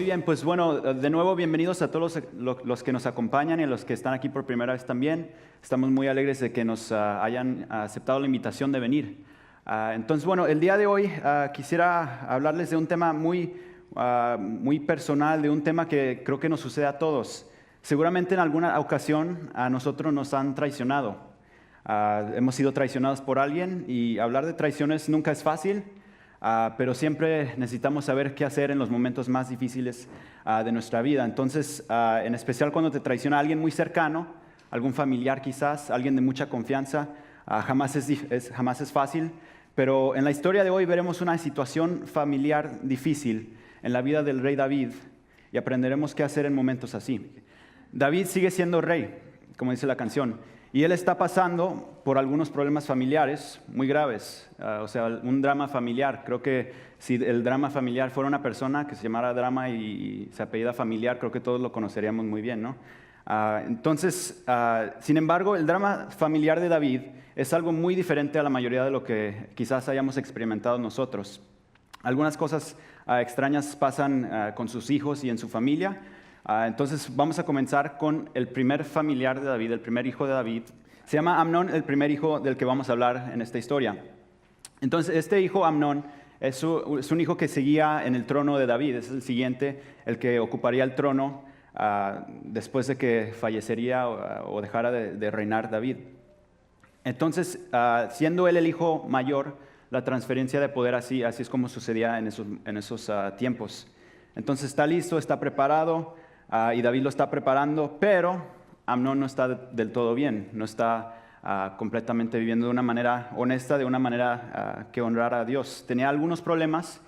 bien, pues bueno, de nuevo bienvenidos a todos los que nos acompañan y a los que están aquí por primera vez también. Estamos muy alegres de que nos hayan aceptado la invitación de venir. Entonces, bueno, el día de hoy quisiera hablarles de un tema muy personal, de un tema que creo que nos sucede a todos. Seguramente en alguna ocasión a nosotros nos han traicionado. Hemos sido traicionados por alguien y hablar de traiciones nunca es fácil. Pero siempre necesitamos saber qué hacer en los momentos más difíciles de nuestra vida. Entonces, en especial cuando te traiciona alguien muy cercano, algún familiar quizás, alguien de mucha confianza, jamás es fácil. Pero en la historia de hoy veremos una situación familiar difícil en la vida del rey David y aprenderemos qué hacer en momentos así. David sigue siendo rey, como dice la canción. Y él está pasando por algunos problemas familiares muy graves, o sea, un drama familiar. Creo que si el drama familiar fuera una persona que se llamara Drama y se apellida Familiar, creo que todos lo conoceríamos muy bien, ¿no? Entonces, sin embargo, el drama familiar de David es algo muy diferente a la mayoría de lo que quizás hayamos experimentado nosotros. Algunas cosas extrañas pasan con sus hijos y en su familia. Entonces vamos a comenzar con el primer familiar de David, el primer hijo de David. Se llama Amnón, el primer hijo del que vamos a hablar en esta historia. Entonces este hijo Amnón es un hijo que seguía en el trono de David, es el siguiente, el que ocuparía el trono después de que fallecería o dejara de reinar David. Entonces, siendo él el hijo mayor, la transferencia de poder así es como sucedía en esos tiempos. Entonces está listo, está preparado. Y David lo está preparando, pero Amnón no está del todo bien, no está completamente viviendo de una manera honesta, de una manera que honrara a Dios. Tenía algunos problemas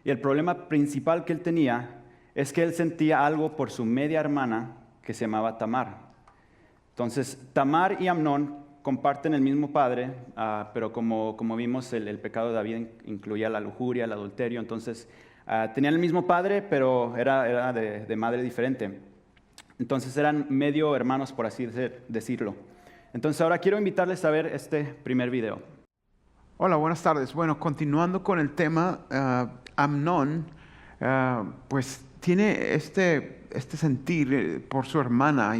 y el problema principal que él tenía es que él sentía algo por su media hermana que se llamaba Tamar. Entonces, Tamar y Amnón comparten el mismo padre, pero como vimos, el pecado de David incluía la lujuria, el adulterio, entonces tenían el mismo padre, pero era de madre diferente. Entonces eran medio hermanos, por así decirlo. Entonces ahora quiero invitarles a ver este primer video. Hola, buenas tardes. Bueno, continuando con el tema, Amnón, pues tiene este sentir por su hermana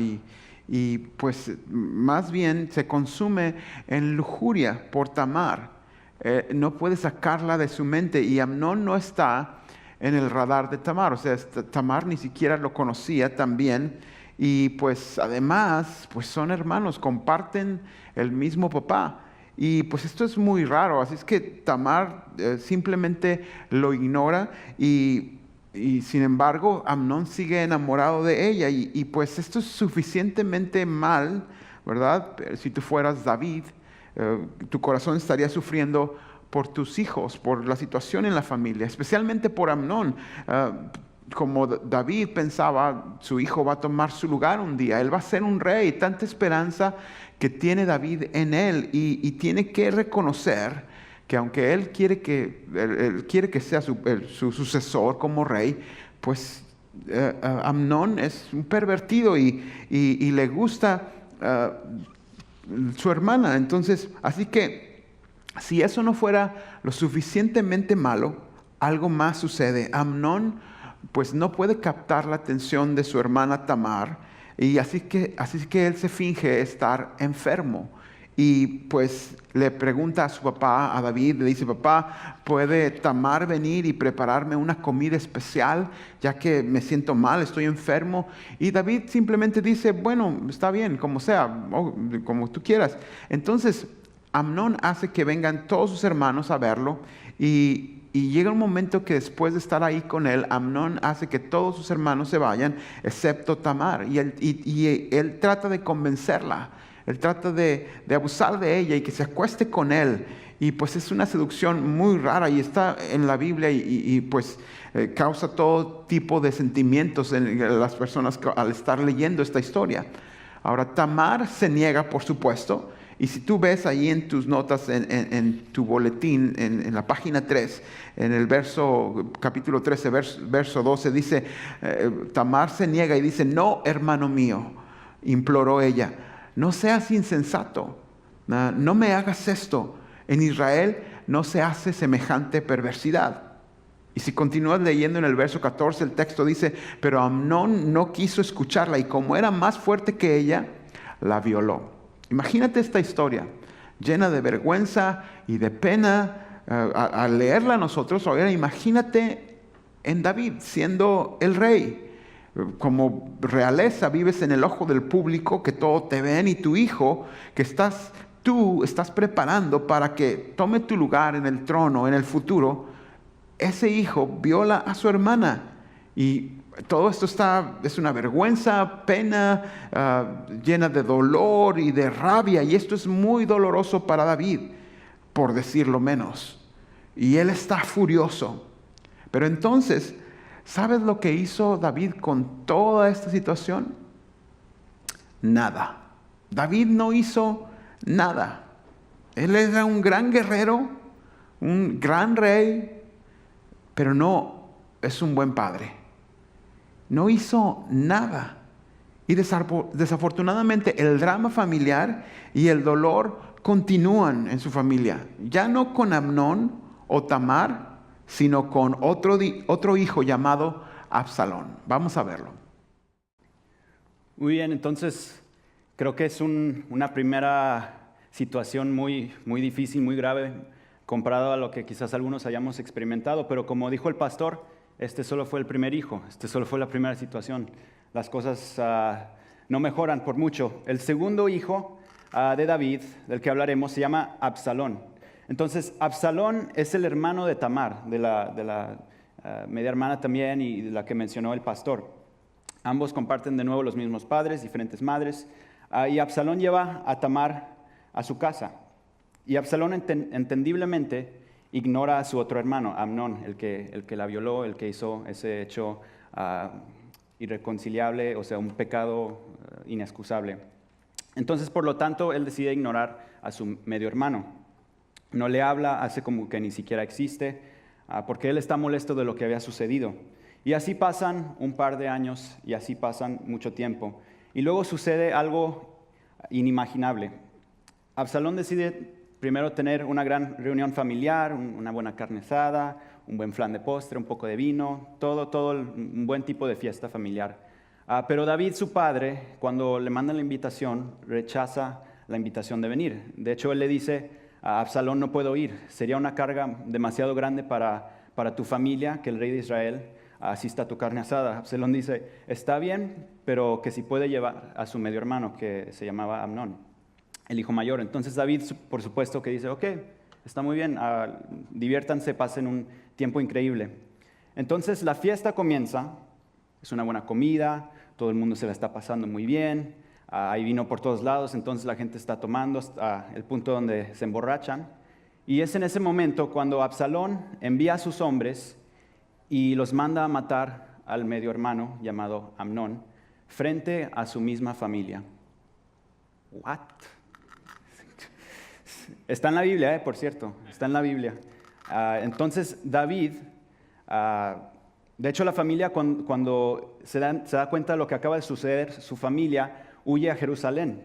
y pues más bien se consume en lujuria por Tamar. No puede sacarla de su mente y Amnón no está en el radar de Tamar, o sea, Tamar ni siquiera lo conocía también, y pues además, pues son hermanos, comparten el mismo papá, y pues esto es muy raro, así es que Tamar simplemente lo ignora, y sin embargo, Amnón sigue enamorado de ella, y pues esto es suficientemente mal, ¿verdad? Si tú fueras David, tu corazón estaría sufriendo por tus hijos, por la situación en la familia, especialmente por Amnón. Como David pensaba, su hijo va a tomar su lugar un día, él va a ser un rey, tanta esperanza que tiene David en él, y tiene que reconocer que aunque él quiere que sea su sucesor como rey, pues Amnón es un pervertido y le gusta su hermana. Entonces, así que si eso no fuera lo suficientemente malo, algo más sucede. Amnón pues no puede captar la atención de su hermana Tamar, y así que él se finge estar enfermo. Y pues le pregunta a su papá, a David, le dice: papá, ¿puede Tamar venir y prepararme una comida especial, ya que me siento mal, estoy enfermo? Y David simplemente dice: bueno, está bien, como sea, como tú quieras. Entonces Amnón hace que vengan todos sus hermanos a verlo, y llega un momento que después de estar ahí con él, Amnón hace que todos sus hermanos se vayan, excepto Tamar, y él trata de convencerla, él trata de abusar de ella y que se acueste con él, y pues es una seducción muy rara y está en la Biblia, y pues causa todo tipo de sentimientos en las personas al estar leyendo esta historia. Ahora, Tamar se niega, por supuesto. Y si tú ves ahí en tus notas, en tu boletín, en la página 3, en el capítulo 13, verso 12, dice, Tamar se niega y dice: no, hermano mío, imploró ella, no seas insensato, no me hagas esto. En Israel no se hace semejante perversidad. Y si continúas leyendo en el verso 14, el texto dice, pero Amnón no quiso escucharla y como era más fuerte que ella, la violó. Imagínate esta historia, llena de vergüenza y de pena. Al leerla nosotros, ahora imagínate en David siendo el rey. Como realeza vives en el ojo del público, que todo te ven, y tu hijo que tú estás preparando para que tome tu lugar en el trono en el futuro, ese hijo viola a su hermana. Y todo esto es una vergüenza, pena, llena de dolor y de rabia. Y esto es muy doloroso para David, por decirlo menos. Y él está furioso. Pero entonces, ¿sabes lo que hizo David con toda esta situación? Nada. David no hizo nada. Él era un gran guerrero, un gran rey, pero no es un buen padre. No hizo nada. Y desafortunadamente el drama familiar y el dolor continúan en su familia. Ya no con Amnón o Tamar, sino con otro hijo llamado Absalón. Vamos a verlo. Muy bien, entonces creo que es una primera situación muy, muy difícil, muy grave, comparado a lo que quizás algunos hayamos experimentado, pero como dijo el pastor, este solo fue el primer hijo, este solo fue la primera situación. Las cosas no mejoran por mucho. El segundo hijo de David, del que hablaremos, se llama Absalón. Entonces, Absalón es el hermano de Tamar, de la media hermana también y de la que mencionó el pastor. Ambos comparten de nuevo los mismos padres, diferentes madres. Y Absalón lleva a Tamar a su casa. Y Absalón entendiblemente ignora a su otro hermano, Amnón, el que la violó, el que hizo ese hecho irreconciliable, o sea, un pecado inexcusable. Entonces, por lo tanto, él decide ignorar a su medio hermano. No le habla, hace como que ni siquiera existe, porque él está molesto de lo que había sucedido. Y así pasan un par de años y así pasan mucho tiempo. Y luego sucede algo inimaginable. Absalón decide primero tener una gran reunión familiar, una buena carne asada, un buen flan de postre, un poco de vino, todo un buen tipo de fiesta familiar. Pero David, su padre, cuando le manda la invitación, rechaza la invitación de venir. De hecho, él le dice a Absalón, no puedo ir, sería una carga demasiado grande para tu familia que el rey de Israel asista a tu carne asada. Absalón dice, está bien, pero que si puede llevar a su medio hermano, que se llamaba Amnón, el hijo mayor. Entonces David, por supuesto, que dice, ok, está muy bien, diviértanse, pasen un tiempo increíble. Entonces la fiesta comienza, es una buena comida, todo el mundo se la está pasando muy bien, hay vino por todos lados, entonces la gente está tomando hasta el punto donde se emborrachan. Y es en ese momento cuando Absalón envía a sus hombres y los manda a matar al medio hermano llamado Amnón frente a su misma familia. ¿What? Está en la Biblia, por cierto, está en la Biblia. Entonces David, de hecho la familia cuando se da cuenta de lo que acaba de suceder, su familia huye a Jerusalén.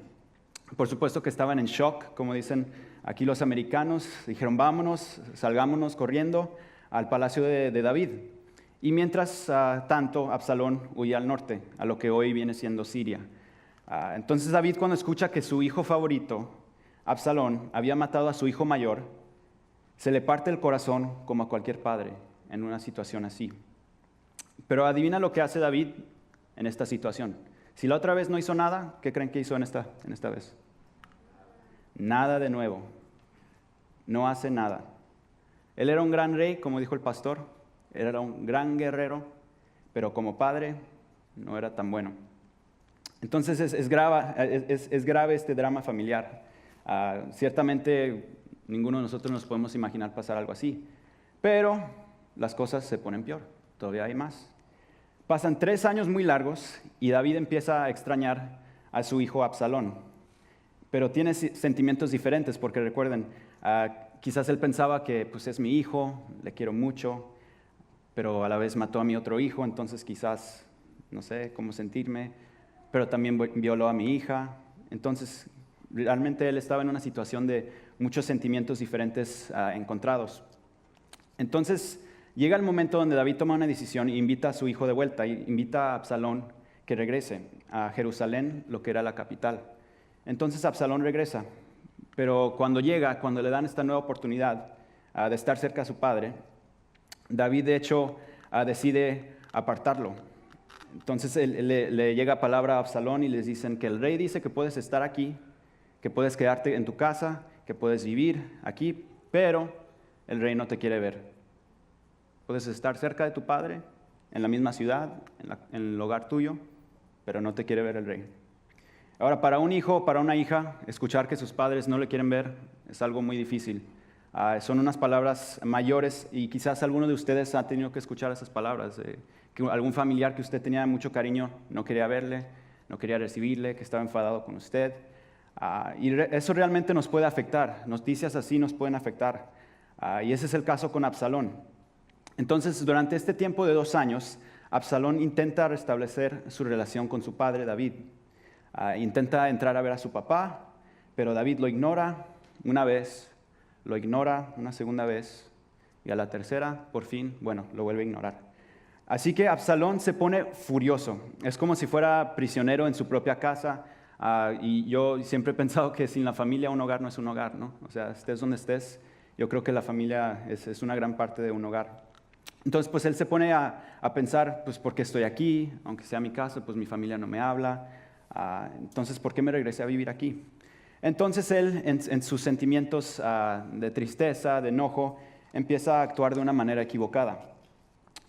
Por supuesto que estaban en shock, como dicen aquí los americanos, dijeron vámonos, salgámonos corriendo al palacio de David. Y mientras tanto, Absalón huye al norte, a lo que hoy viene siendo Siria. Entonces David, cuando escucha que su hijo favorito, Absalón, había matado a su hijo mayor, se le parte el corazón como a cualquier padre en una situación así. Pero adivina lo que hace David en esta situación. Si la otra vez no hizo nada, ¿qué creen que hizo en esta vez? Nada de nuevo. No hace nada. Él era un gran rey, como dijo el pastor. Él era un gran guerrero, pero como padre no era tan bueno. Entonces es grave este drama familiar. Ciertamente ninguno de nosotros nos podemos imaginar pasar algo así. Pero las cosas se ponen peor. Todavía hay más. Pasan 3 años muy largos y David empieza a extrañar a su hijo Absalón. Pero tiene sentimientos diferentes porque recuerden, quizás él pensaba que pues es mi hijo, le quiero mucho, pero a la vez mató a mi otro hijo, entonces quizás no sé cómo sentirme, pero también violó a mi hija. Entonces realmente él estaba en una situación de muchos sentimientos diferentes encontrados. Entonces Llega el momento donde David toma una decisión e invita a su hijo de vuelta, invita a Absalón que regrese a Jerusalén, lo que era la capital. Entonces Absalón regresa, pero cuando llega, cuando le dan esta nueva oportunidad de estar cerca a su padre, David de hecho decide apartarlo. Entonces le llega palabra a Absalón y les dicen que el rey dice que puedes estar aquí, que puedes quedarte en tu casa, que puedes vivir aquí, pero el rey no te quiere ver. Puedes estar cerca de tu padre, en la misma ciudad, en el hogar tuyo, pero no te quiere ver el rey. Ahora, para un hijo o para una hija, escuchar que sus padres no le quieren ver es algo muy difícil. Son unas palabras mayores y quizás alguno de ustedes ha tenido que escuchar esas palabras. Que algún familiar que usted tenía mucho cariño no quería verle, no quería recibirle, que estaba enfadado con usted. Eso realmente nos puede afectar. Noticias así nos pueden afectar. Y ese es el caso con Absalón. Entonces, durante este tiempo de 2 años, Absalón intenta restablecer su relación con su padre David. Intenta entrar a ver a su papá, pero David lo ignora una vez, lo ignora una segunda vez, y a la tercera, por fin, lo vuelve a ignorar. Así que Absalón se pone furioso. Es como si fuera prisionero en su propia casa. Y yo siempre he pensado que sin la familia un hogar no es un hogar, ¿no? O sea, estés donde estés, yo creo que la familia es una gran parte de un hogar. Entonces, pues él se pone a pensar, pues, ¿por qué estoy aquí? Aunque sea mi casa, pues mi familia no me habla. Entonces, ¿por qué me regresé a vivir aquí? Entonces él, en sus sentimientos de tristeza, de enojo, empieza a actuar de una manera equivocada.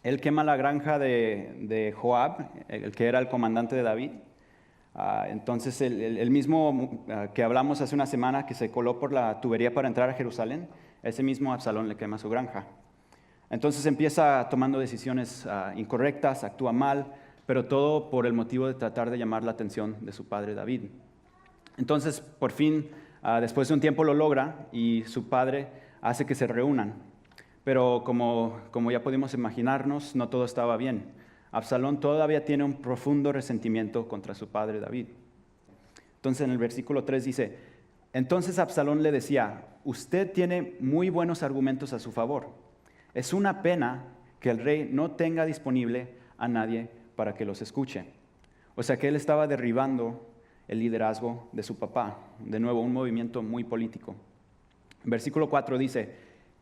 Él quema la granja de Joab, el que era el comandante de David. Entonces, el mismo que hablamos hace una semana, que se coló por la tubería para entrar a Jerusalén, ese mismo Absalón le quema su granja. Entonces empieza tomando decisiones incorrectas, actúa mal, pero todo por el motivo de tratar de llamar la atención de su padre David. Entonces, por fin, después de un tiempo lo logra y su padre hace que se reúnan. Pero como ya pudimos imaginarnos, no todo estaba bien. Absalón todavía tiene un profundo resentimiento contra su padre David. Entonces en el versículo 3 dice, entonces Absalón le decía, usted tiene muy buenos argumentos a su favor. Es una pena que el rey no tenga disponible a nadie para que los escuche. O sea que él estaba derribando el liderazgo de su papá. De nuevo, un movimiento muy político. Versículo 4 dice,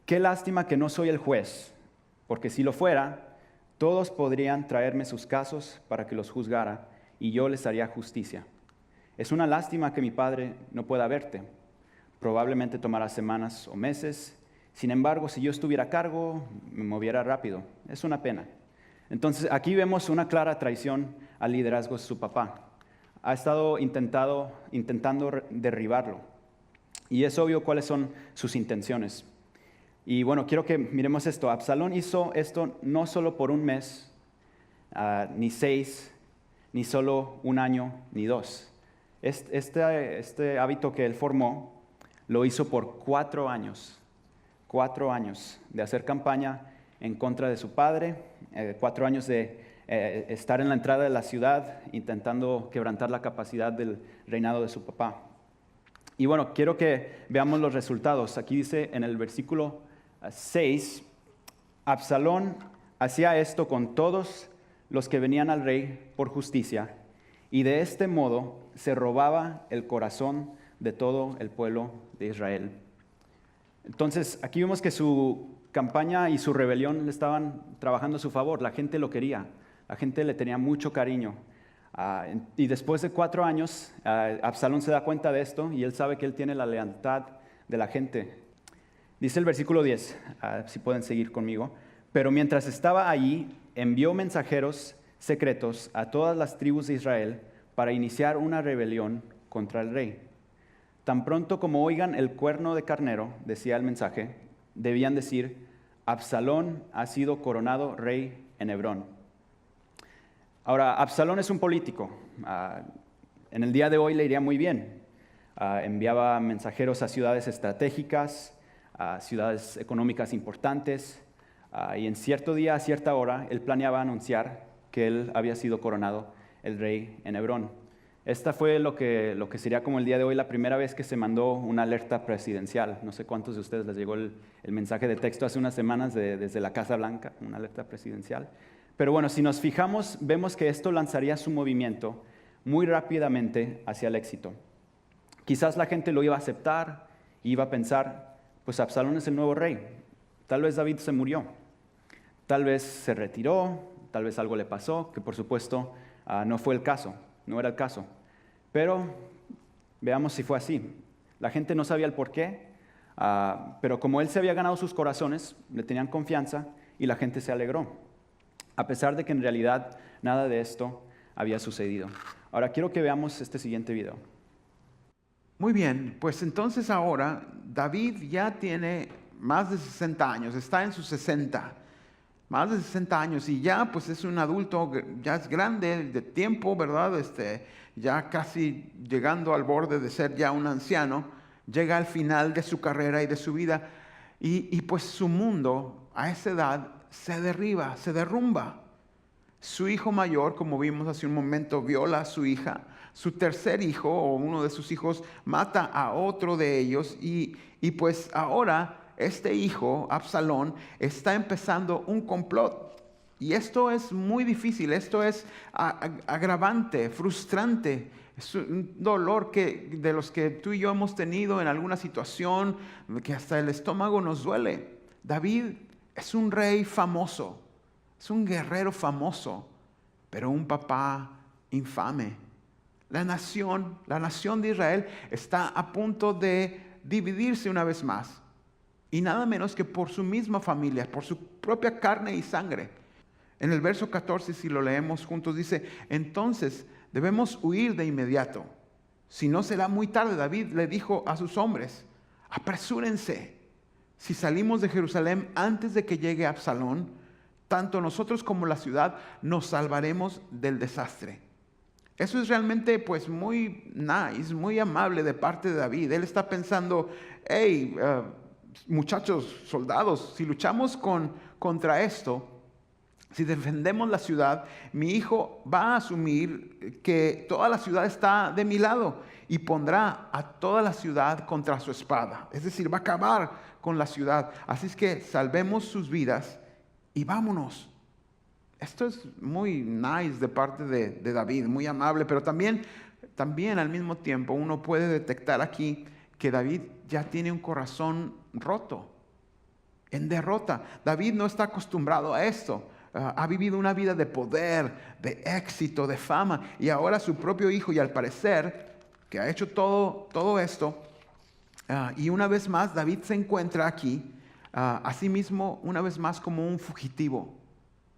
qué lástima que no soy el juez, porque si lo fuera, todos podrían traerme sus casos para que los juzgara y yo les haría justicia. Es una lástima que mi padre no pueda verte. Probablemente tomará semanas o meses. Sin embargo, si yo estuviera a cargo, me moviera rápido. Es una pena. Entonces, aquí vemos una clara traición al liderazgo de su papá. Ha estado intentando derribarlo. Y es obvio cuáles son sus intenciones. Y bueno, quiero que miremos esto. Absalón hizo esto no solo por un mes, ni 6, ni solo 1 año, ni 2. Este hábito que él formó lo hizo por 4 años. 4 años de hacer campaña en contra de su padre, 4 años de estar en la entrada de la ciudad intentando quebrantar la capacidad del reinado de su papá. Y bueno, quiero que veamos los resultados. Aquí dice en el versículo 6, Absalón hacía esto con todos los que venían al rey por justicia, y de este modo se robaba el corazón de todo el pueblo de Israel. Entonces, aquí vemos que su campaña y su rebelión le estaban trabajando a su favor. La gente lo quería, la gente le tenía mucho cariño. Y después de 4 años, Absalón se da cuenta de esto y él sabe que él tiene la lealtad de la gente. Dice el versículo 10, si pueden seguir conmigo. Pero mientras estaba allí, envió mensajeros secretos a todas las tribus de Israel para iniciar una rebelión contra el rey. Tan pronto como oigan el cuerno de carnero, decía el mensaje, debían decir, Absalón ha sido coronado rey en Hebrón. Ahora, Absalón es un político. En el día de hoy le iría muy bien. Enviaba mensajeros a ciudades estratégicas, a ciudades económicas importantes, y en cierto día, a cierta hora, él planeaba anunciar que él había sido coronado el rey en Hebrón. Esta fue lo que sería como el día de hoy la primera vez que se mandó una alerta presidencial. No sé cuántos de ustedes les llegó el mensaje de texto hace unas semanas desde la Casa Blanca, una alerta presidencial. Pero bueno, si nos fijamos, vemos que esto lanzaría su movimiento muy rápidamente hacia el éxito. Quizás la gente lo iba a aceptar, iba a pensar, pues Absalón es el nuevo rey. Tal vez David se murió, tal vez se retiró, tal vez algo le pasó, que por supuesto no fue el caso, no era el caso. Pero veamos si fue así. La gente no sabía el por qué, pero como él se había ganado sus corazones, le tenían confianza y la gente se alegró, a pesar de que en realidad nada de esto había sucedido. Ahora quiero que veamos este siguiente video. Muy bien, pues entonces ahora David ya tiene más de 60 años, está en sus 60, más de 60 años y ya pues es un adulto, ya es grande de tiempo, ¿verdad? Ya casi llegando al borde de ser ya un anciano, llega al final de su carrera y de su vida y pues su mundo a esa edad se derriba, se derrumba. Su hijo mayor, como vimos hace un momento, viola a su hija. Su tercer hijo o uno de sus hijos mata a otro de ellos y pues ahora este hijo, Absalón, está empezando un complot. Y esto es muy difícil, esto es agravante, frustrante. Es un dolor de los que tú y yo hemos tenido en alguna situación, que hasta el estómago nos duele. David es un rey famoso, es un guerrero famoso, pero un papá infame. La nación de Israel está a punto de dividirse una vez más. Y nada menos que por su misma familia, por su propia carne y sangre. En el verso 14, si lo leemos juntos, dice, entonces debemos huir de inmediato. Si no será muy tarde. David le dijo a sus hombres, apresúrense. Si salimos de Jerusalén antes de que llegue Absalón, tanto nosotros como la ciudad nos salvaremos del desastre. Eso es realmente pues muy nice, muy amable de parte de David. Él está pensando, hey, muchachos, soldados, si luchamos contra esto, si defendemos la ciudad, mi hijo va a asumir que toda la ciudad está de mi lado y pondrá a toda la ciudad contra su espada. Es decir, va a acabar con la ciudad. Así es que salvemos sus vidas y vámonos. Esto es muy nice de parte de David, muy amable, pero también al mismo tiempo uno puede detectar aquí que David ya tiene un corazón roto, en derrota. David no está acostumbrado a esto. Ha vivido una vida de poder, de éxito, de fama, y ahora su propio hijo, y al parecer que ha hecho todo esto, y una vez más David se encuentra aquí, asimismo una vez más como un fugitivo.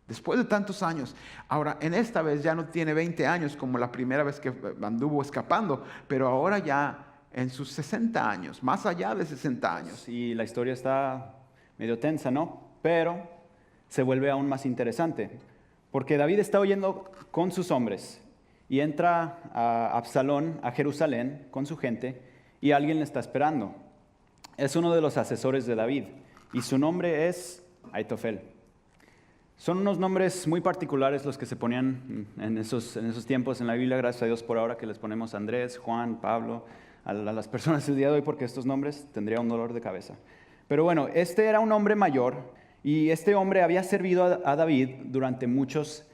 Después de tantos años, ahora en esta vez ya no tiene 20 años como la primera vez que anduvo escapando, pero ahora ya en sus 60 años, más allá de 60 años. Y la historia está medio tensa, ¿no? Pero se vuelve aún más interesante, porque David está huyendo con sus hombres y entra a Absalón, a Jerusalén, con su gente, y alguien le está esperando. Es uno de los asesores de David, y su nombre es Aitofel. Son unos nombres muy particulares los que se ponían en esos tiempos en la Biblia, gracias a Dios por ahora que les ponemos Andrés, Juan, Pablo, a las personas el día de hoy, porque estos nombres tendría un dolor de cabeza. Pero bueno, este era un hombre mayor y este hombre había servido a David durante muchos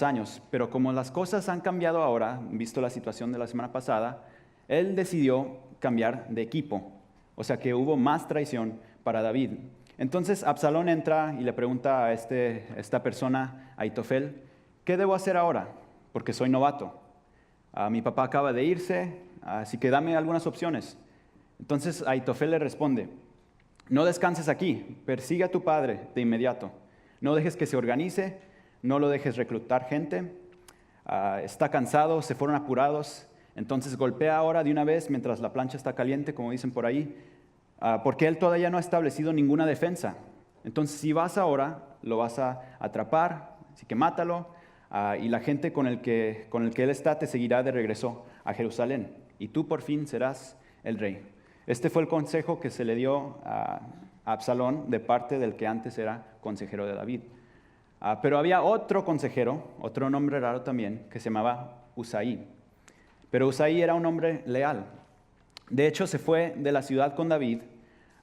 años, pero como las cosas han cambiado ahora, visto la situación de la semana pasada, él decidió cambiar de equipo, o sea que hubo más traición para David. Entonces Absalón entra y le pregunta a esta persona, Aitofel, ¿qué debo hacer ahora? Porque soy novato. Mi papá acaba de irse, así que dame algunas opciones. Entonces Aitofel le responde, no descanses aquí, persigue a tu padre de inmediato. No dejes que se organice, no lo dejes reclutar gente. Está cansado, se fueron apurados. Entonces golpea ahora de una vez mientras la plancha está caliente, como dicen por ahí. Porque él todavía no ha establecido ninguna defensa. Entonces, si vas ahora, lo vas a atrapar, así que mátalo, y la gente con el que él está te seguirá de regreso a Jerusalén, y tú por fin serás el rey. Este fue el consejo que se le dio a Absalón de parte del que antes era consejero de David. Pero había otro consejero, otro nombre raro también, que se llamaba Usaí. Pero Usaí era un hombre leal. De hecho, se fue de la ciudad con David,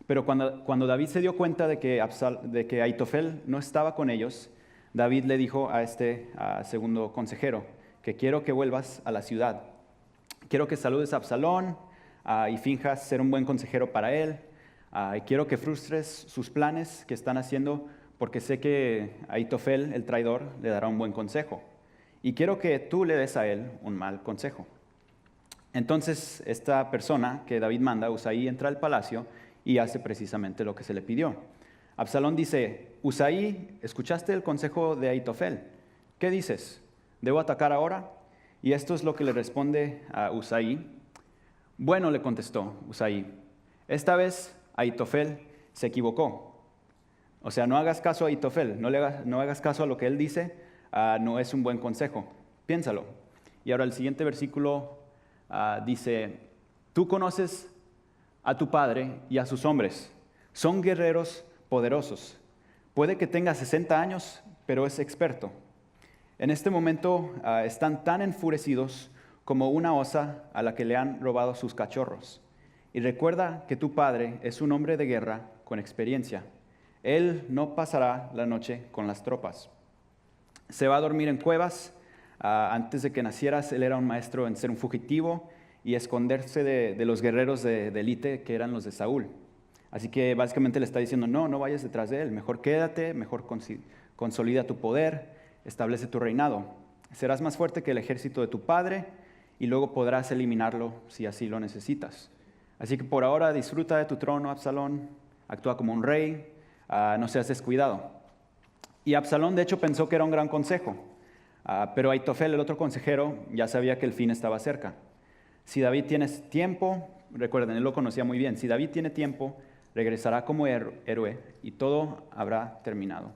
pero cuando David se dio cuenta de que Ahitofel no estaba con ellos, David le dijo a este segundo consejero que quiero que vuelvas a la ciudad. Quiero que saludes a Absalón y finjas ser un buen consejero para él. Y quiero que frustres sus planes que están haciendo porque sé que Ahitofel, el traidor, le dará un buen consejo. Y quiero que tú le des a él un mal consejo. Entonces, esta persona que David manda, Usaí, entra al palacio y hace precisamente lo que se le pidió. Absalón dice, Usaí, ¿escuchaste el consejo de Ahitofel? ¿Qué dices? ¿Debo atacar ahora? Y esto es lo que le responde a Usaí. Bueno, le contestó Usaí, esta vez Ahitofel se equivocó. O sea, no hagas caso a Ahitofel, no hagas caso a lo que él dice, no es un buen consejo. Piénsalo. Y ahora el siguiente versículo dice, tú conoces a tu padre y a sus hombres, son guerreros poderosos. Puede que tenga 60 años, pero es experto. En este momento están tan enfurecidos como una osa a la que le han robado sus cachorros. Y recuerda que tu padre es un hombre de guerra con experiencia. Él no pasará la noche con las tropas. Se va a dormir en cuevas. Antes de que nacieras, él era un maestro en ser un fugitivo y esconderse de los guerreros de élite que eran los de Saúl. Así que básicamente le está diciendo, no vayas detrás de él, mejor quédate, mejor consolida tu poder, establece tu reinado. Serás más fuerte que el ejército de tu padre y luego podrás eliminarlo si así lo necesitas. Así que por ahora disfruta de tu trono, Absalón, actúa como un rey, no seas descuidado. Y Absalón de hecho pensó que era un gran consejo, pero Ahitofel, el otro consejero, ya sabía que el fin estaba cerca. Si David tiene tiempo, recuerden, él lo conocía muy bien, si David tiene tiempo, regresará como héroe y todo habrá terminado.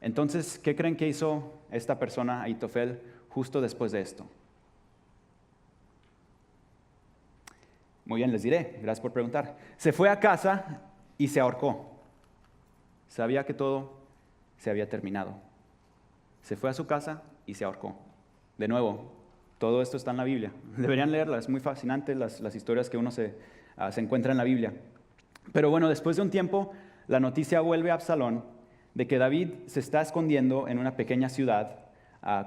Entonces, ¿qué creen que hizo esta persona, Ahitofel, justo después de esto? Muy bien, les diré, gracias por preguntar. Se fue a casa y se ahorcó. Sabía que todo se había terminado. Se fue a su casa y se ahorcó. De nuevo, todo esto está en la Biblia. Deberían leerla, es muy fascinante las historias que uno se encuentra en la Biblia. Pero bueno, después de un tiempo, la noticia vuelve a Absalón de que David se está escondiendo en una pequeña ciudad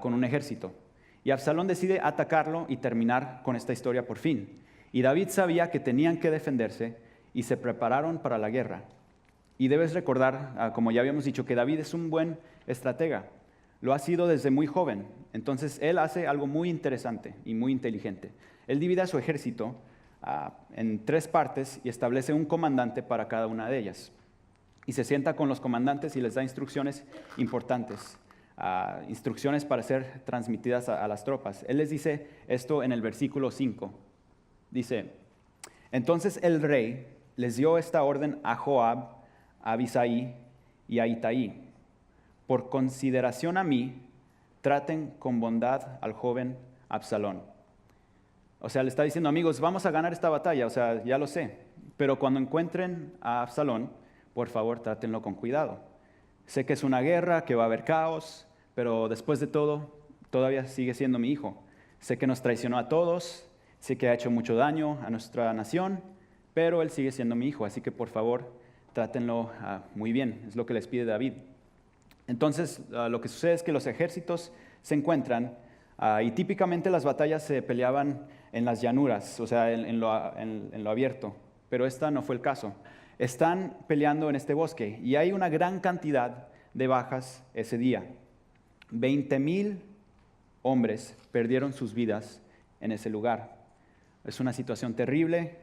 con un ejército. Y Absalón decide atacarlo y terminar con esta historia por fin. Y David sabía que tenían que defenderse y se prepararon para la guerra. Y debes recordar, como ya habíamos dicho, que David es un buen estratega. Lo ha sido desde muy joven. Entonces, él hace algo muy interesante y muy inteligente. Él divide a su ejército en 3 partes y establece un comandante para cada una de ellas. Y se sienta con los comandantes y les da instrucciones importantes, instrucciones para ser transmitidas a las tropas. Él les dice esto en el versículo 5. Dice, entonces el rey les dio esta orden a Joab, a Abisai y a Itaí. Por consideración a mí, traten con bondad al joven Absalón. O sea, le está diciendo, amigos, vamos a ganar esta batalla, o sea, ya lo sé. Pero cuando encuentren a Absalón, por favor, trátenlo con cuidado. Sé que es una guerra, que va a haber caos, pero después de todo, todavía sigue siendo mi hijo. Sé que nos traicionó a todos, sé que ha hecho mucho daño a nuestra nación, pero él sigue siendo mi hijo, así que por favor, trátenlo muy bien, es lo que les pide David. Entonces, lo que sucede es que los ejércitos se encuentran y típicamente las batallas se peleaban en las llanuras, o sea, en lo abierto, pero esta no fue el caso. Están peleando en este bosque y hay una gran cantidad de bajas ese día. 20,000 hombres perdieron sus vidas en ese lugar. Es una situación terrible.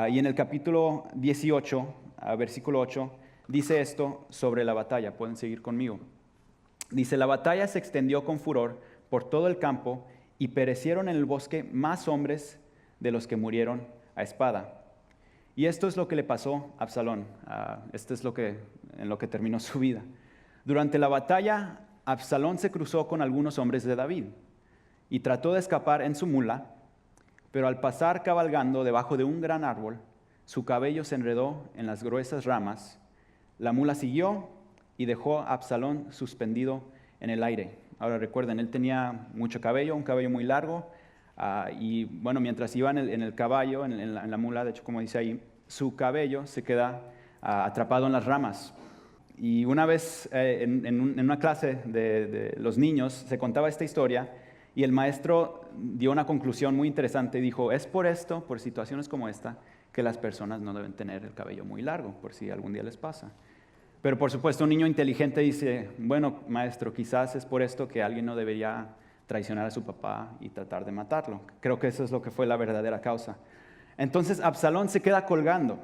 Y en el capítulo 18, versículo 8, dice esto sobre la batalla. Pueden seguir conmigo. Dice, la batalla se extendió con furor por todo el campo y perecieron en el bosque más hombres de los que murieron a espada. Y esto es lo que le pasó a Absalón. Esto es en lo que terminó su vida. Durante la batalla, Absalón se cruzó con algunos hombres de David y trató de escapar en su mula, pero al pasar cabalgando debajo de un gran árbol, su cabello se enredó en las gruesas ramas. La mula siguió y dejó a Absalón suspendido en el aire. Ahora recuerden, él tenía mucho cabello, un cabello muy largo, Y bueno, mientras iba en el caballo, en la mula, de hecho como dice ahí, su cabello se queda atrapado en las ramas. Y una vez en una clase de los niños se contaba esta historia y el maestro dio una conclusión muy interesante. Dijo, es por esto, por situaciones como esta, que las personas no deben tener el cabello muy largo, por si algún día les pasa. Pero por supuesto un niño inteligente dice, bueno, maestro, quizás es por esto que alguien no debería traicionar a su papá y tratar de matarlo. Creo que eso es lo que fue la verdadera causa. Entonces Absalón se queda colgando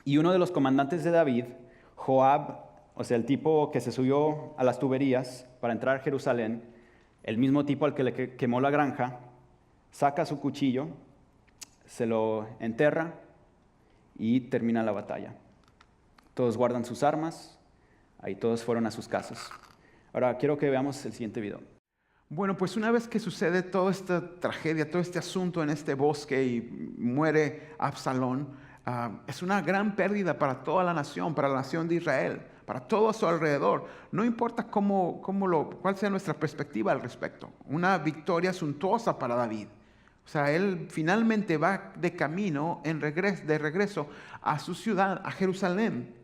y uno de los comandantes de David, Joab, o sea, el tipo que se subió a las tuberías para entrar a Jerusalén, el mismo tipo al que le quemó la granja, saca su cuchillo, se lo enterra y termina la batalla. Todos guardan sus armas, ahí todos fueron a sus casas. Ahora quiero que veamos el siguiente video. Bueno, pues una vez que sucede toda esta tragedia, todo este asunto en este bosque y muere Absalón, es una gran pérdida para toda la nación, para la nación de Israel, para todo a su alrededor. No importa cuál sea nuestra perspectiva al respecto. Una victoria suntuosa para David. O sea, él finalmente va de camino, de regreso a su ciudad, a Jerusalén.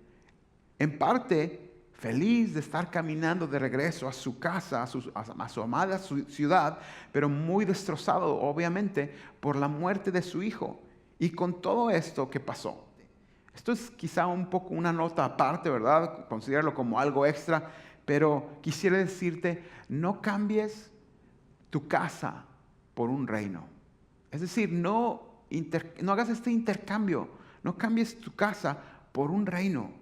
En parte feliz de estar caminando de regreso a su casa, a su amada ciudad, pero muy destrozado, obviamente, por la muerte de su hijo. Y con todo esto que pasó. Esto es quizá un poco una nota aparte, ¿verdad? Considéralo como algo extra, pero quisiera decirte, no cambies tu casa por un reino. Es decir, no hagas este intercambio, no cambies tu casa por un reino.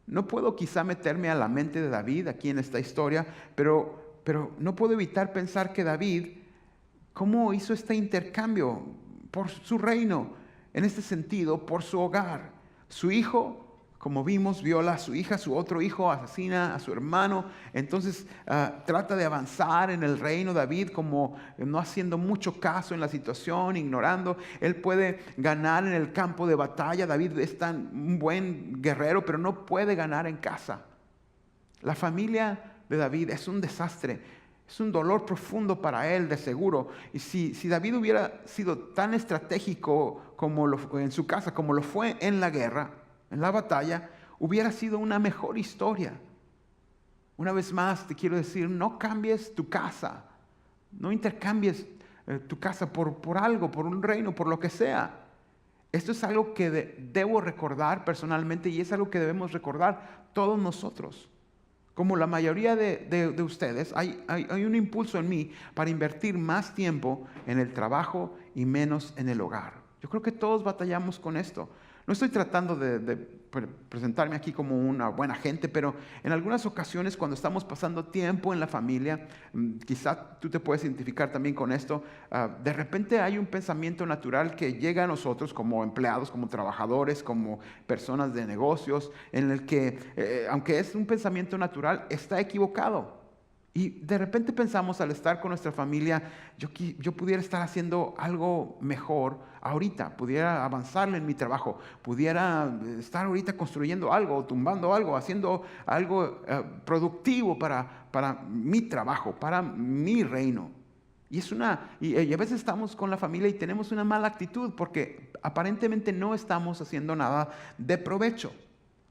No puedo quizá meterme a la mente de David aquí en esta historia, pero no puedo evitar pensar que David, ¿cómo hizo este intercambio por su reino? En este sentido, por su hogar. Su hijo, como vimos, viola a su hija, su otro hijo asesina a su hermano. Entonces trata de avanzar en el reino David como no haciendo mucho caso en la situación, ignorando. Él puede ganar en el campo de batalla. David es un buen guerrero, pero no puede ganar en casa. La familia de David es un desastre. Es un dolor profundo para él, de seguro. Y si David hubiera sido tan estratégico en su casa como lo fue en la guerra, en la batalla, hubiera sido una mejor historia. Una vez más te quiero decir, no cambies tu casa. No intercambies tu casa por algo, por un reino, por lo que sea. Esto es algo que debo recordar personalmente y es algo que debemos recordar todos nosotros. Como la mayoría de ustedes, hay un impulso en mí para invertir más tiempo en el trabajo y menos en el hogar. Yo creo que todos batallamos con esto. No estoy tratando de presentarme aquí como una buena gente, pero en algunas ocasiones cuando estamos pasando tiempo en la familia, quizá tú te puedes identificar también con esto, de repente hay un pensamiento natural que llega a nosotros como empleados, como trabajadores, como personas de negocios, en el que, aunque es un pensamiento natural, está equivocado. Y de repente pensamos al estar con nuestra familia, yo pudiera estar haciendo algo mejor ahorita, pudiera avanzarle en mi trabajo, pudiera estar ahorita construyendo algo, tumbando algo, haciendo algo productivo para mi trabajo, para mi reino. Y a veces estamos con la familia y tenemos una mala actitud porque aparentemente no estamos haciendo nada de provecho.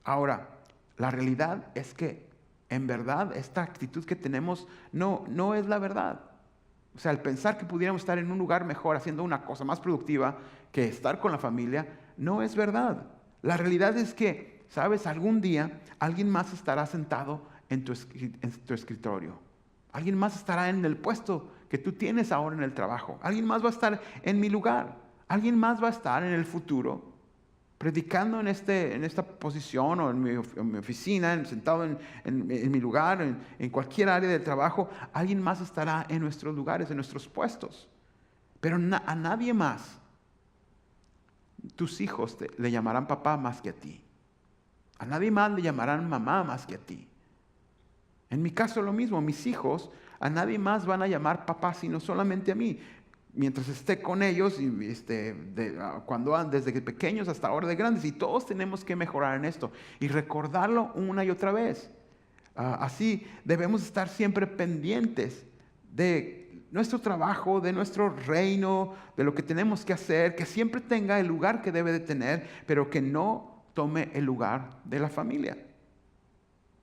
Ahora, la realidad es que en verdad, esta actitud que tenemos no es la verdad. O sea, el pensar que pudiéramos estar en un lugar mejor haciendo una cosa más productiva que estar con la familia, no es verdad. La realidad es que, ¿sabes? Algún día alguien más estará sentado en tu escritorio. Alguien más estará en el puesto que tú tienes ahora en el trabajo. Alguien más va a estar en mi lugar. Alguien más va a estar en el futuro predicando en esta posición o en mi oficina, sentado en mi lugar, en cualquier área de trabajo. Alguien más estará en nuestros lugares, en nuestros puestos. Pero a nadie más tus hijos le llamarán papá más que a ti. A nadie más le llamarán mamá más que a ti. En mi caso lo mismo, mis hijos a nadie más van a llamar papá sino solamente a mí. Mientras esté con ellos, desde pequeños hasta ahora de grandes, y todos tenemos que mejorar en esto y recordarlo una y otra vez. Así debemos estar siempre pendientes de nuestro trabajo, de nuestro reino, de lo que tenemos que hacer, que siempre tenga el lugar que debe de tener, pero que no tome el lugar de la familia.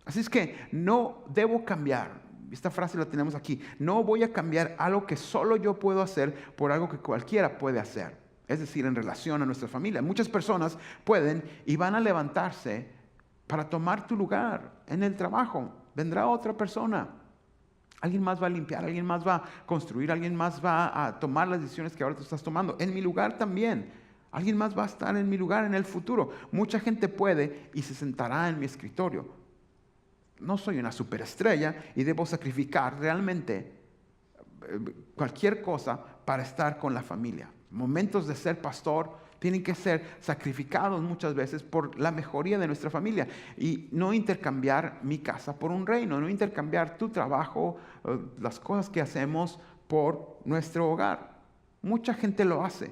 Así es que no debo cambiar. Esta frase la tenemos aquí. No voy a cambiar algo que solo yo puedo hacer por algo que cualquiera puede hacer. Es decir, en relación a nuestra familia. Muchas personas pueden y van a levantarse para tomar tu lugar en el trabajo. Vendrá otra persona. Alguien más va a limpiar, alguien más va a construir, alguien más va a tomar las decisiones que ahora tú estás tomando. En mi lugar también. Alguien más va a estar en mi lugar en el futuro. Mucha gente puede y se sentará en mi escritorio. No soy una superestrella y debo sacrificar realmente cualquier cosa para estar con la familia. Momentos de ser pastor tienen que ser sacrificados muchas veces por la mejoría de nuestra familia y no intercambiar mi casa por un reino, no intercambiar tu trabajo, las cosas que hacemos por nuestro hogar. Mucha gente lo hace.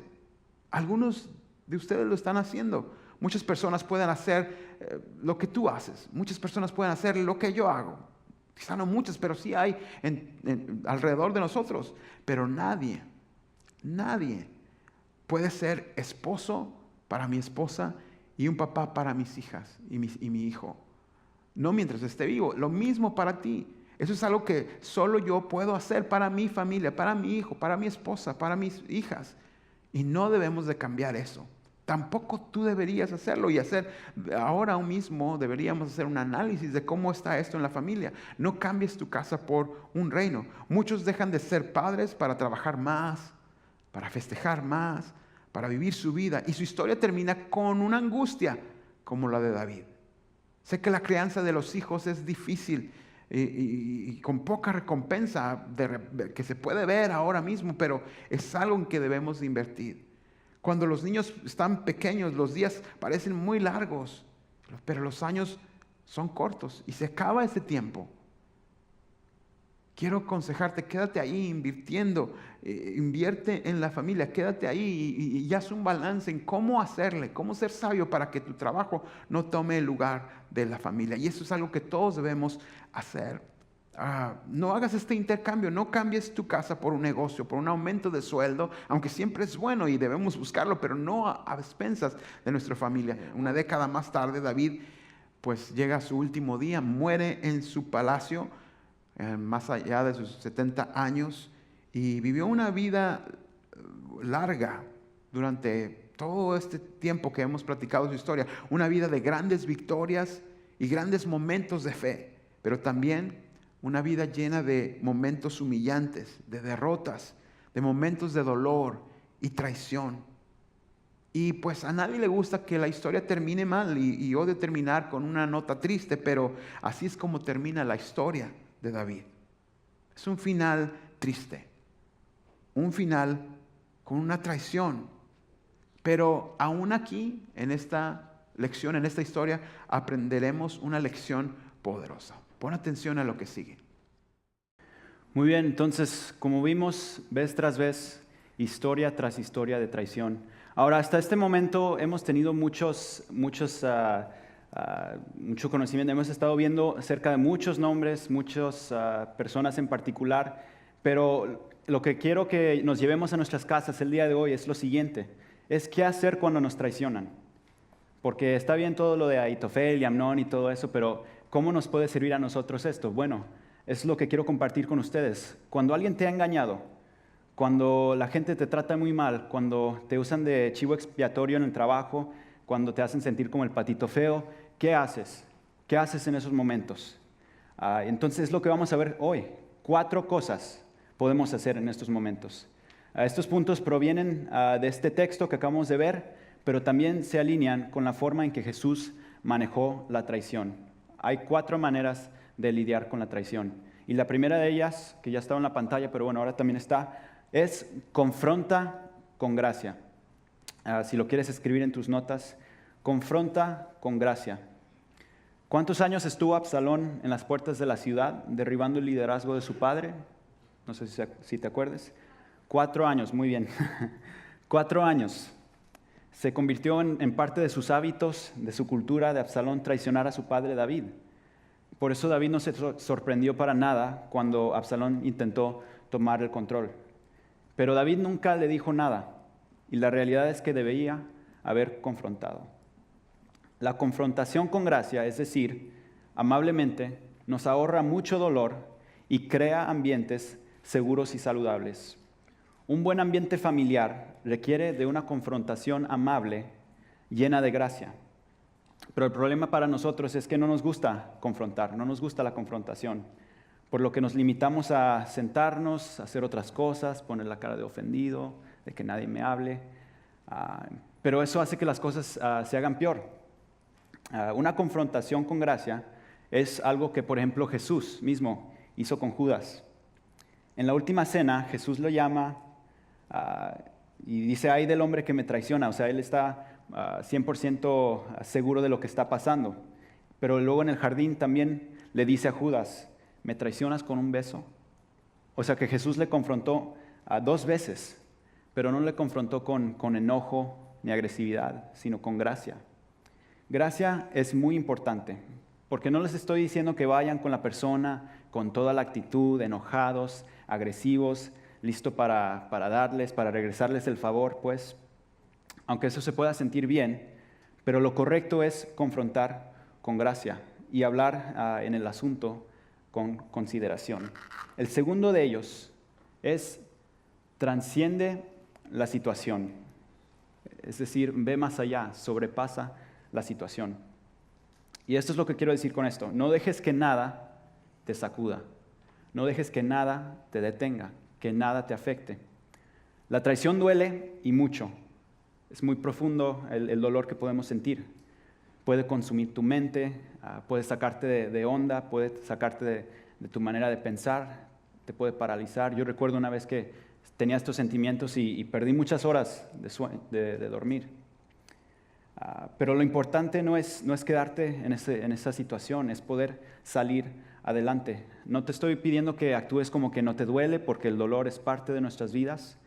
Algunos de ustedes lo están haciendo. Muchas personas pueden hacer lo que tú haces. Muchas personas pueden hacer lo que yo hago. Quizá no muchas, pero sí hay alrededor de nosotros. Pero nadie puede ser esposo para mi esposa y un papá para mis hijas y mi hijo. No mientras esté vivo. Lo mismo para ti. Eso es algo que solo yo puedo hacer para mi familia, para mi hijo, para mi esposa, para mis hijas. Y no debemos de cambiar eso. Tampoco tú deberías hacerlo y ahora mismo deberíamos hacer un análisis de cómo está esto en la familia. No cambies tu casa por un reino. Muchos dejan de ser padres para trabajar más, para festejar más, para vivir su vida. Y su historia termina con una angustia como la de David. Sé que la crianza de los hijos es difícil y con poca recompensa que se puede ver ahora mismo, pero es algo en que debemos de invertir. Cuando los niños están pequeños, los días parecen muy largos, pero los años son cortos y se acaba ese tiempo. Quiero aconsejarte, quédate ahí invirtiendo, invierte en la familia, quédate ahí y haz un balance en cómo hacerle, cómo ser sabio para que tu trabajo no tome el lugar de la familia. Y eso es algo que todos debemos hacer. No hagas este intercambio, no cambies tu casa por un negocio, por un aumento de sueldo, aunque siempre es bueno y debemos buscarlo, pero no a expensas de nuestra familia. Una década más tarde, David pues llega a su último día, muere en su palacio, más allá de sus 70 años, y vivió una vida larga durante todo este tiempo que hemos platicado su historia, una vida de grandes victorias y grandes momentos de fe, pero también una vida llena de momentos humillantes, de derrotas, de momentos de dolor y traición. Y pues a nadie le gusta que la historia termine mal y odio terminar con una nota triste, pero así es como termina la historia de David. Es un final triste, un final con una traición. Pero aún aquí, en esta lección, en esta historia, aprenderemos una lección poderosa. Pon atención a lo que sigue. Muy bien, entonces, como vimos, vez tras vez, historia tras historia de traición. Ahora, hasta este momento hemos tenido mucho conocimiento, hemos estado viendo acerca de muchos nombres, muchas personas en particular, pero lo que quiero que nos llevemos a nuestras casas el día de hoy es lo siguiente, es qué hacer cuando nos traicionan. Porque está bien todo lo de Ahitofel y Amnón y todo eso, pero ¿cómo nos puede servir a nosotros esto? Bueno, es lo que quiero compartir con ustedes. Cuando alguien te ha engañado, cuando la gente te trata muy mal, cuando te usan de chivo expiatorio en el trabajo, cuando te hacen sentir como el patito feo, ¿qué haces? ¿Qué haces en esos momentos? Entonces es lo que vamos a ver hoy. 4 cosas podemos hacer en estos momentos. Estos puntos provienen de este texto que acabamos de ver, pero también se alinean con la forma en que Jesús manejó la traición. Hay 4 maneras de lidiar con la traición. Y la primera de ellas, que ya estaba en la pantalla, pero bueno, ahora también está, es confronta con gracia. Si lo quieres escribir en tus notas, confronta con gracia. ¿Cuántos años estuvo Absalón en las puertas de la ciudad derribando el liderazgo de su padre? No sé si te acuerdas. 4 años, muy bien. 4 años. Se convirtió en parte de sus hábitos, de su cultura, de Absalón traicionar a su padre David. Por eso David no se sorprendió para nada cuando Absalón intentó tomar el control. Pero David nunca le dijo nada, y la realidad es que debía haber confrontado. La confrontación con gracia, es decir, amablemente, nos ahorra mucho dolor y crea ambientes seguros y saludables. Un buen ambiente familiar requiere de una confrontación amable, llena de gracia. Pero el problema para nosotros es que no nos gusta confrontar, no nos gusta la confrontación, por lo que nos limitamos a sentarnos, a hacer otras cosas, poner la cara de ofendido, de que nadie me hable. Pero eso hace que las cosas se hagan peor. Una confrontación con gracia es algo que, por ejemplo, Jesús mismo hizo con Judas. En la última cena, Jesús lo llama y dice, ay del hombre que me traiciona. O sea, él está 100% seguro de lo que está pasando. Pero luego en el jardín también le dice a Judas, ¿me traicionas con un beso? O sea que Jesús le confrontó 2 veces, pero no le confrontó con enojo ni agresividad, sino con gracia. Gracia es muy importante, porque no les estoy diciendo que vayan con la persona con toda la actitud, enojados, agresivos, listo para darles, para regresarles el favor, pues, aunque eso se pueda sentir bien, pero lo correcto es confrontar con gracia y hablar en el asunto con consideración. El segundo de ellos es trasciende la situación, es decir, ve más allá, sobrepasa la situación. Y esto es lo que quiero decir con esto. No dejes que nada te sacuda. No dejes que nada te detenga, que nada te afecte. La traición duele y mucho. Es muy profundo el dolor que podemos sentir. Puede consumir tu mente, puede sacarte de onda, puede sacarte de tu manera de pensar, te puede paralizar. Yo recuerdo una vez que tenía estos sentimientos y perdí muchas horas de dormir. Pero lo importante no es quedarte en esa situación, es poder salir adelante. No te estoy pidiendo que actúes como que no te duele, porque el dolor es parte de nuestras vidas,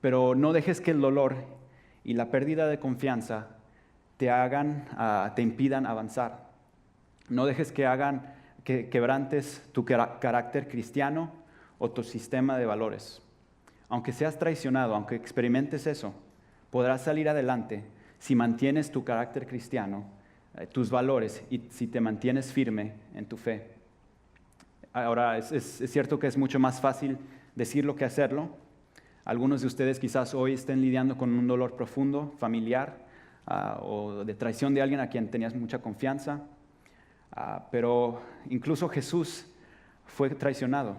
pero no dejes que el dolor y la pérdida de confianza te impidan avanzar. No dejes que quebrantes tu carácter cristiano o tu sistema de valores. Aunque seas traicionado, aunque experimentes eso, podrás salir adelante si mantienes tu carácter cristiano, tus valores y si te mantienes firme en tu fe. Ahora, es cierto que es mucho más fácil decirlo que hacerlo. Algunos de ustedes quizás hoy estén lidiando con un dolor profundo, familiar, o de traición de alguien a quien tenías mucha confianza. Pero incluso Jesús fue traicionado.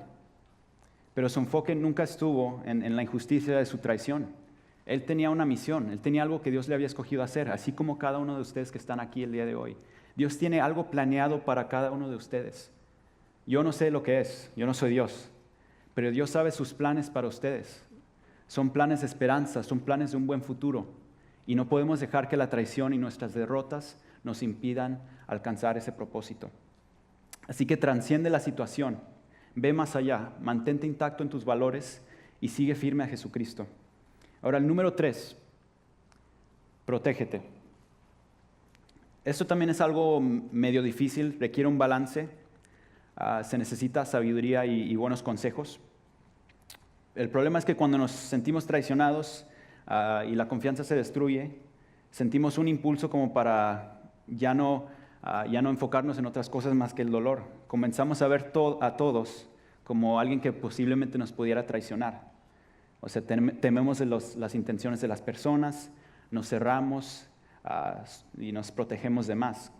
Pero su enfoque nunca estuvo en la injusticia de su traición. Él tenía una misión, él tenía algo que Dios le había escogido hacer, así como cada uno de ustedes que están aquí el día de hoy. Dios tiene algo planeado para cada uno de ustedes. Yo no sé lo que es, yo no soy Dios, pero Dios sabe sus planes para ustedes. Son planes de esperanza, son planes de un buen futuro. Y no podemos dejar que la traición y nuestras derrotas nos impidan alcanzar ese propósito. Así que trasciende la situación, ve más allá, mantente intacto en tus valores y sigue firme a Jesucristo. Ahora, el número 3, protégete. Esto también es algo medio difícil, requiere un balance, se necesita sabiduría y buenos consejos. El problema es que cuando nos sentimos traicionados y la confianza se destruye, sentimos un impulso como para ya no enfocarnos en otras cosas más que el dolor. Comenzamos a ver a todos como alguien que posiblemente nos pudiera traicionar. O sea, tememos las intenciones de las personas, nos cerramos y nos protegemos de más.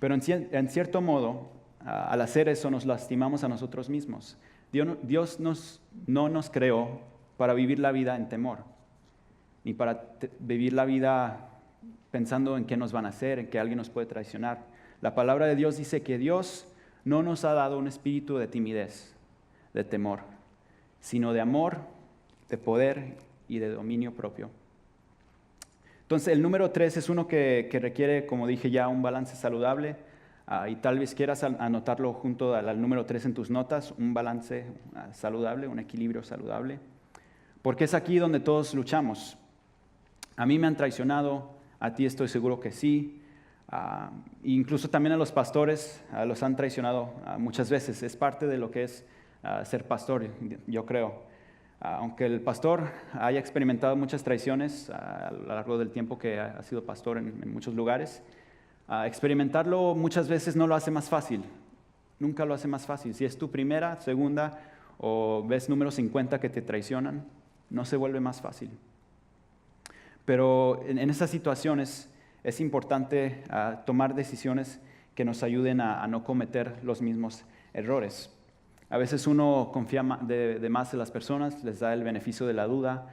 Pero en cierto modo, al hacer eso nos lastimamos a nosotros mismos. Dios no nos creó para vivir la vida en temor, ni para vivir la vida pensando en qué nos van a hacer, en que alguien nos puede traicionar. La palabra de Dios dice que Dios no nos ha dado un espíritu de timidez, de temor, sino de amor, de poder y de dominio propio. Entonces, el número 3 es uno que requiere, como dije ya, un balance saludable. Y tal vez quieras anotarlo junto al número 3 en tus notas, un balance saludable, un equilibrio saludable. Porque es aquí donde todos luchamos. A mí me han traicionado, a ti estoy seguro que sí. Incluso también a los pastores los han traicionado muchas veces. Es parte de lo que es ser pastor, yo creo. Aunque el pastor haya experimentado muchas traiciones a lo largo del tiempo que ha sido pastor en muchos lugares, experimentarlo muchas veces no lo hace más fácil. Nunca lo hace más fácil. Si es tu primera, segunda o ves número 50 que te traicionan, no se vuelve más fácil. Pero en esas situaciones es importante tomar decisiones que nos ayuden a no cometer los mismos errores. A veces uno confía de más en las personas, les da el beneficio de la duda,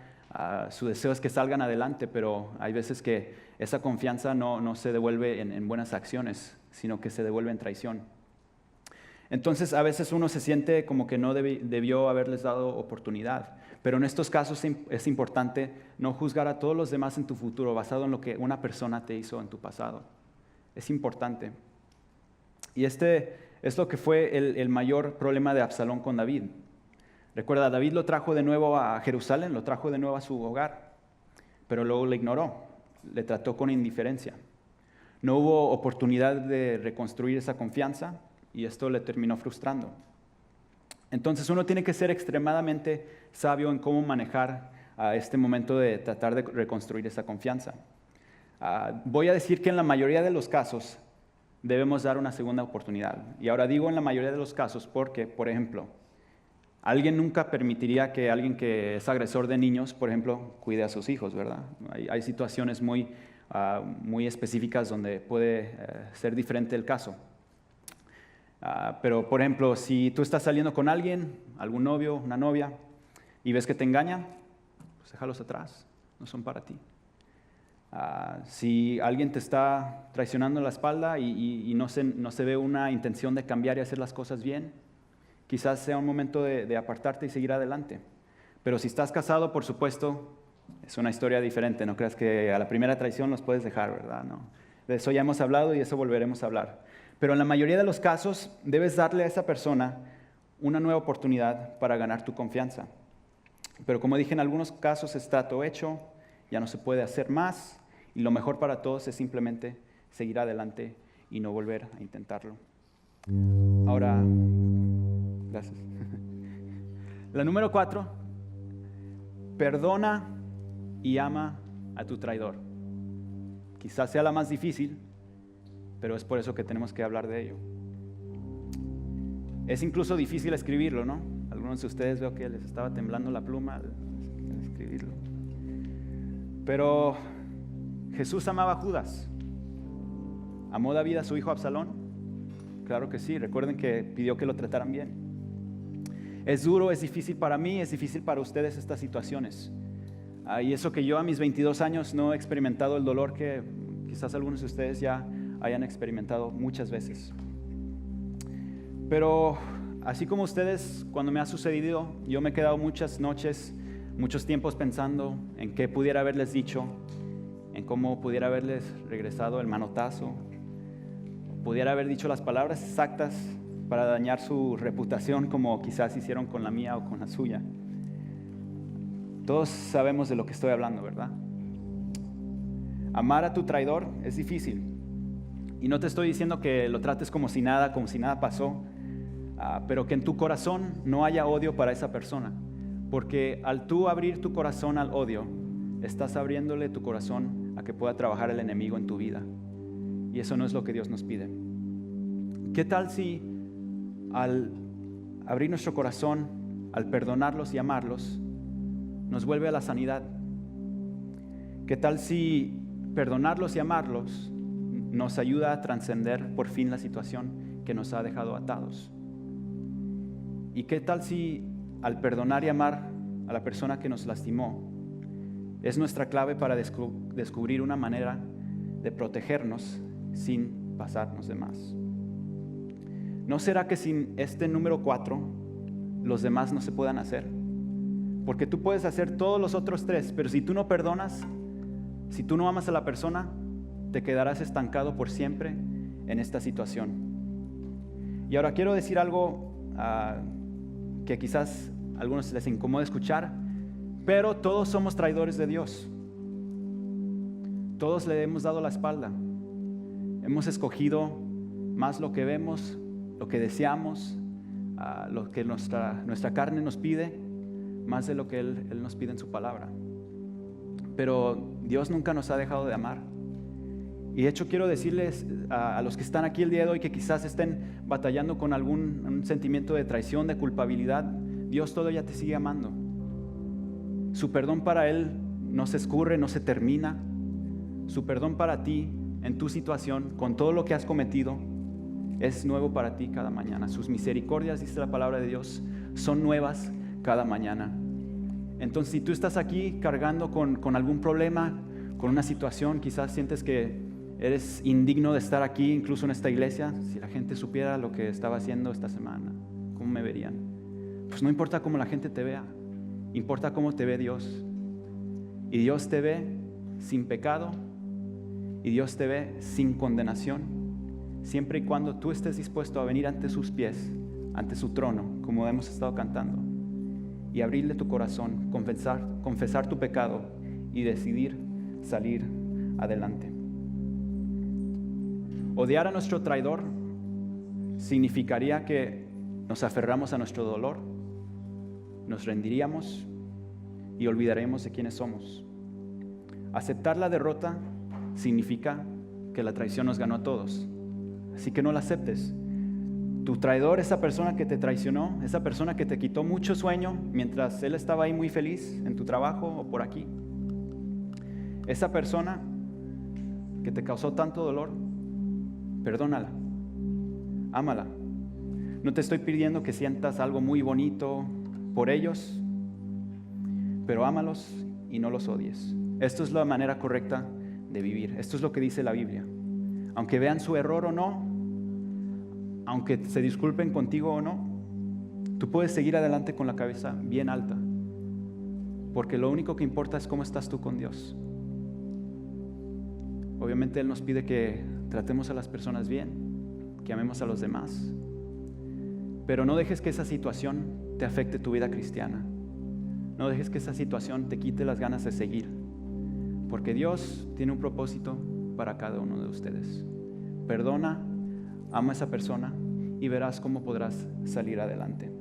su deseo es que salgan adelante, pero hay veces que esa confianza no se devuelve en buenas acciones, sino que se devuelve en traición. Entonces a veces uno se siente como que no debió haberles dado oportunidad, pero en estos casos es importante no juzgar a todos los demás en tu futuro basado en lo que una persona te hizo en tu pasado. Es importante. Y este es lo que fue el mayor problema de Absalón con David. Recuerda, David lo trajo de nuevo a Jerusalén, lo trajo de nuevo a su hogar, pero luego le ignoró, le trató con indiferencia. No hubo oportunidad de reconstruir esa confianza y esto le terminó frustrando. Entonces uno tiene que ser extremadamente sabio en cómo manejar este momento de tratar de reconstruir esa confianza. Voy a decir que en la mayoría de los casos debemos dar una segunda oportunidad. Y ahora digo en la mayoría de los casos porque, por ejemplo, alguien nunca permitiría que alguien que es agresor de niños, por ejemplo, cuide a sus hijos, ¿verdad? Hay situaciones muy específicas donde puede ser diferente el caso. Pero, por ejemplo, si tú estás saliendo con alguien, algún novio, una novia, y ves que te engaña, pues déjalos atrás, no son para ti. Si alguien te está traicionando la espalda y no se ve una intención de cambiar y hacer las cosas bien, quizás sea un momento de apartarte y seguir adelante. Pero si estás casado, por supuesto, es una historia diferente. No creas que a la primera traición los puedes dejar, ¿verdad? No. De eso ya hemos hablado y de eso volveremos a hablar. Pero en la mayoría de los casos debes darle a esa persona una nueva oportunidad para ganar tu confianza. Pero como dije, en algunos casos es trato hecho, ya no se puede hacer más y lo mejor para todos es simplemente seguir adelante y no volver a intentarlo. Ahora, gracias. La número 4, perdona y ama a tu traidor. Quizás sea la más difícil, pero es por eso que tenemos que hablar de ello. Es incluso difícil escribirlo, ¿no? Algunos de ustedes veo que les estaba temblando la pluma al escribirlo. Pero Jesús amaba a Judas. ¿Amó David a su hijo Absalón? Claro que sí. Recuerden que pidió que lo trataran bien. Es duro, es difícil para mí, es difícil para ustedes estas situaciones. Y eso que yo a mis 22 años no he experimentado el dolor que quizás algunos de ustedes ya hayan experimentado muchas veces. Pero así como ustedes, cuando me ha sucedido, yo me he quedado muchas noches, muchos tiempos pensando en qué pudiera haberles dicho, en cómo pudiera haberles regresado el manotazo, pudiera haber dicho las palabras exactas para dañar su reputación como quizás hicieron con la mía o con la suya. Todos sabemos de lo que estoy hablando, ¿verdad? Amar a tu traidor es difícil. Y no te estoy diciendo que lo trates como si nada pasó, pero que en tu corazón no haya odio para esa persona. Porque al tú abrir tu corazón al odio, estás abriéndole tu corazón a que pueda trabajar el enemigo en tu vida. Y eso no es lo que Dios nos pide. ¿Qué tal si al abrir nuestro corazón, al perdonarlos y amarlos, nos vuelve a la sanidad? ¿Qué tal si perdonarlos y amarlos nos ayuda a trascender por fin la situación que nos ha dejado atados? ¿Y qué tal si al perdonar y amar a la persona que nos lastimó es nuestra clave para descubrir una manera de protegernos sin pasarnos de más? ¿No será que sin este número 4 los demás no se puedan hacer? Porque tú puedes hacer todos los otros 3, pero si tú no perdonas, si tú no amas a la persona, te quedarás estancado por siempre en esta situación. Y ahora quiero decir algo que quizás a algunos les incomode escuchar, pero todos somos traidores de Dios. Todos le hemos dado la espalda. Hemos escogido más lo que vemos, lo que deseamos, lo que nuestra carne nos pide, más de lo que Él nos pide en su palabra. Pero Dios nunca nos ha dejado de amar. Y de hecho quiero decirles a los que están aquí el día de hoy que quizás estén batallando con un sentimiento de traición, de culpabilidad, Dios todavía te sigue amando. Su perdón para Él no se escurre, no se termina. Su perdón para ti, en tu situación, con todo lo que has cometido, es nuevo para ti cada mañana. Sus misericordias, dice la palabra de Dios, son nuevas cada mañana. Entonces, si tú estás aquí cargando con algún problema, con una situación, quizás sientes que eres indigno de estar aquí, incluso en esta iglesia, si la gente supiera lo que estaba haciendo esta semana, ¿cómo me verían? Pues no importa cómo la gente te vea, importa cómo te ve Dios. Y Dios te ve sin pecado y Dios te ve sin condenación, siempre y cuando tú estés dispuesto a venir ante sus pies, ante su trono, como hemos estado cantando, y abrirle tu corazón, confesar tu pecado y decidir salir adelante. Odiar a nuestro traidor significaría que nos aferramos a nuestro dolor, nos rendiríamos y olvidaremos de quiénes somos. Aceptar la derrota significa que la traición nos ganó a todos, así que no la aceptes. Tu traidor, esa persona que te traicionó, esa persona que te quitó mucho sueño mientras él estaba ahí muy feliz en tu trabajo o por aquí, esa persona que te causó tanto dolor, perdónala, ámala. No te estoy pidiendo que sientas algo muy bonito por ellos, pero ámalos y no los odies. Esto es la manera correcta de vivir. Esto es lo que dice la Biblia. Aunque vean su error o no, aunque se disculpen contigo o no, tú puedes seguir adelante con la cabeza bien alta, porque lo único que importa es cómo estás tú con Dios. Obviamente Él nos pide que tratemos a las personas bien, que amemos a los demás, pero no dejes que esa situación te afecte tu vida cristiana. No dejes que esa situación te quite las ganas de seguir, porque Dios tiene un propósito para cada uno de ustedes. Perdona, ama a esa persona y verás cómo podrás salir adelante.